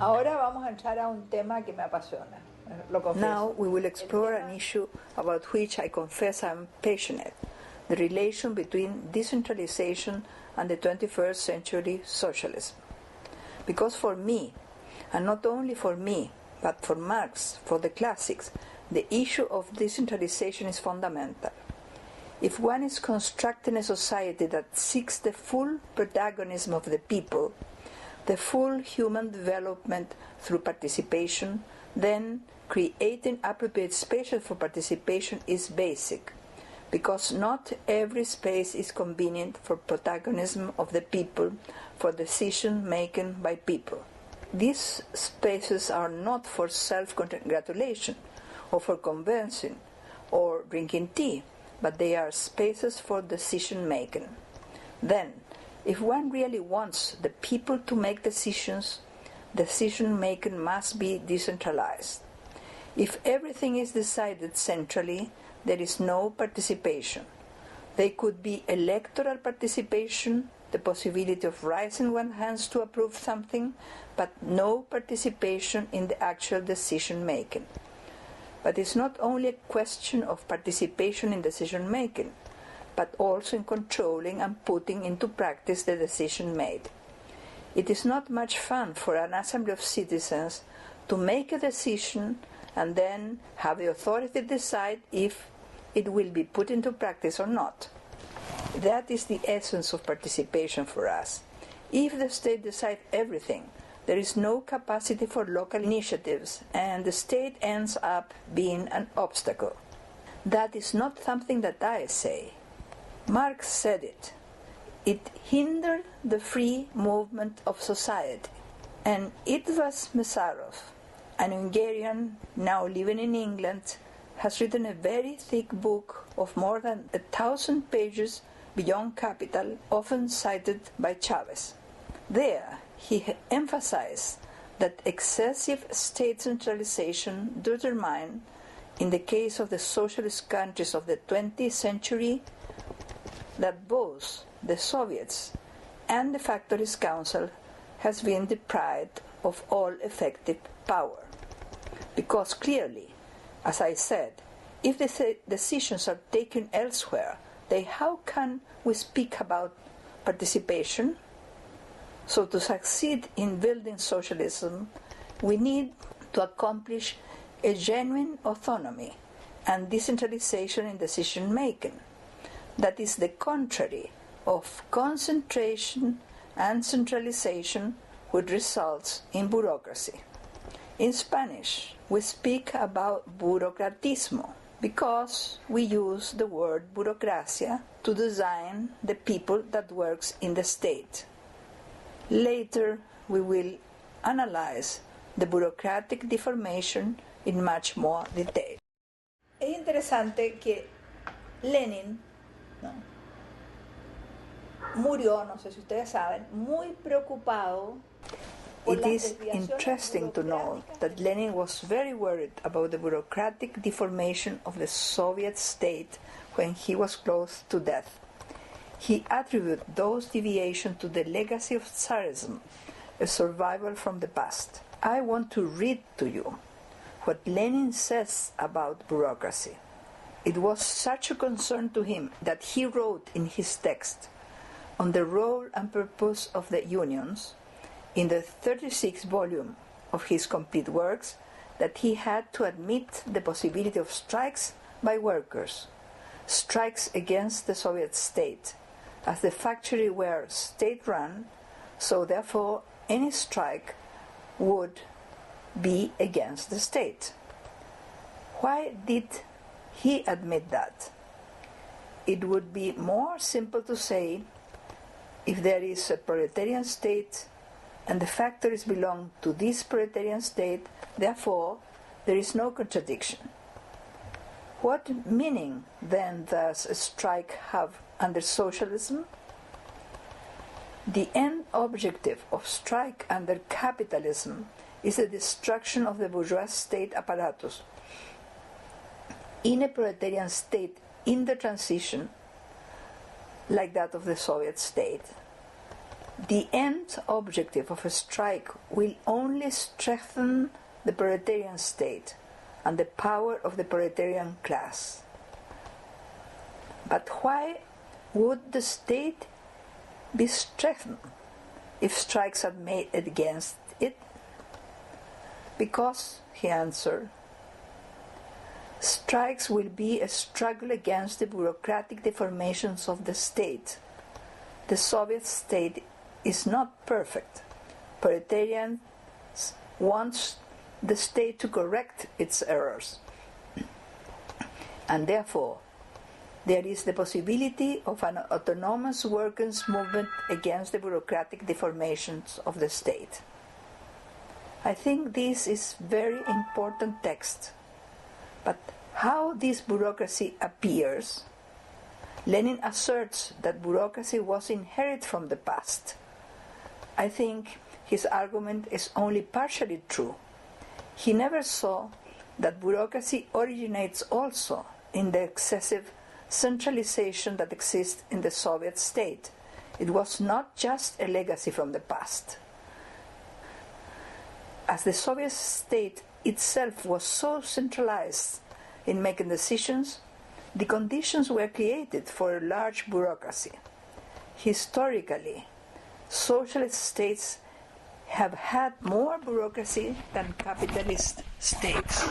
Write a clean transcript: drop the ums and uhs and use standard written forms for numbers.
Ahora vamos a entrar a un tema que me apasiona. Lo confieso. Now we will explore an issue about which I confess I am passionate, the relation between decentralization and the 21st century socialism. Because for me, and not only for me, but for Marx, for the classics, the issue of decentralization is fundamental. If one is constructing a society that seeks the full protagonism of the people, the full human development through participation, then creating appropriate spaces for participation is basic, because not every space is convenient for protagonism of the people, for decision-making by people. These spaces are not for self-congratulation, or for conversing, or drinking tea, but they are spaces for decision-making. Then, if one really wants the people to make decisions, decision-making must be decentralized. If everything is decided centrally, there is no participation. There could be electoral participation, the possibility of raising one's hands to approve something, but no participation in the actual decision-making. But it's not only a question of participation in decision-making, but also in controlling and putting into practice the decision made. It is not much fun for an assembly of citizens to make a decision and then have the authority decide if it will be put into practice or not. That is the essence of participation for us. If the state decides everything, there is no capacity for local initiatives, and the state ends up being an obstacle. That is not something that I say. Marx said it. It hindered the free movement of society. And Itvas Mesarov, an Hungarian now living in England, has written a very thick book of more than 1,000 pages, Beyond Capital, often cited by Chavez. There, he emphasized that excessive state centralization determined, in the case of the socialist countries of the 20th century, that both the Soviets and the Factories' Council has been deprived of all effective power. Because clearly, as I said, if the decisions are taken elsewhere, then how can we speak about participation? So to succeed in building socialism, we need to accomplish a genuine autonomy and decentralization in decision-making. That is the contrary of concentration and centralization, which results in bureaucracy. In Spanish, we speak about burocratismo because we use the word burocracia to design the people that works in the state. Later, we will analyze the bureaucratic deformation in much more detail. Es interesante que Lenin, ¿no?, murió, no sé si ustedes saben, muy preocupado. It is interesting to know that Lenin was very worried about the bureaucratic deformation of the Soviet state when he was close to death. He attributed those deviations to the legacy of Tsarism, a survival from the past. I want to read to you what Lenin says about bureaucracy. It was such a concern to him that he wrote in his text on the role and purpose of the unions, in the 36th volume of his complete works, that he had to admit the possibility of strikes by workers, strikes against the Soviet state, as the factories were state-run, so therefore any strike would be against the state. Why did he admit that? It would be more simple to say, if there is a proletarian state and the factories belong to this proletarian state, therefore there is no contradiction. What meaning then does a strike have under socialism? The end objective of strike under capitalism is the destruction of the bourgeois state apparatus. In a proletarian state in the transition, like that of the Soviet state, the end objective of a strike will only strengthen the proletarian state and the power of the proletarian class. But why would the state be strengthened if strikes are made against it? Because, he answered, strikes will be a struggle against the bureaucratic deformations of the state. The Soviet state is not perfect. Proletarians want the state to correct its errors. And therefore, there is the possibility of an autonomous workers' movement against the bureaucratic deformations of the state. I think this is very important text. But how this bureaucracy appears? Lenin asserts that bureaucracy was inherited from the past. I think his argument is only partially true. He never saw that bureaucracy originates also in the excessive centralization that exists in the Soviet state. It was not just a legacy from the past. As the Soviet state itself was so centralized in making decisions, the conditions were created for a large bureaucracy. Historically, socialist states have had more bureaucracy than capitalist states.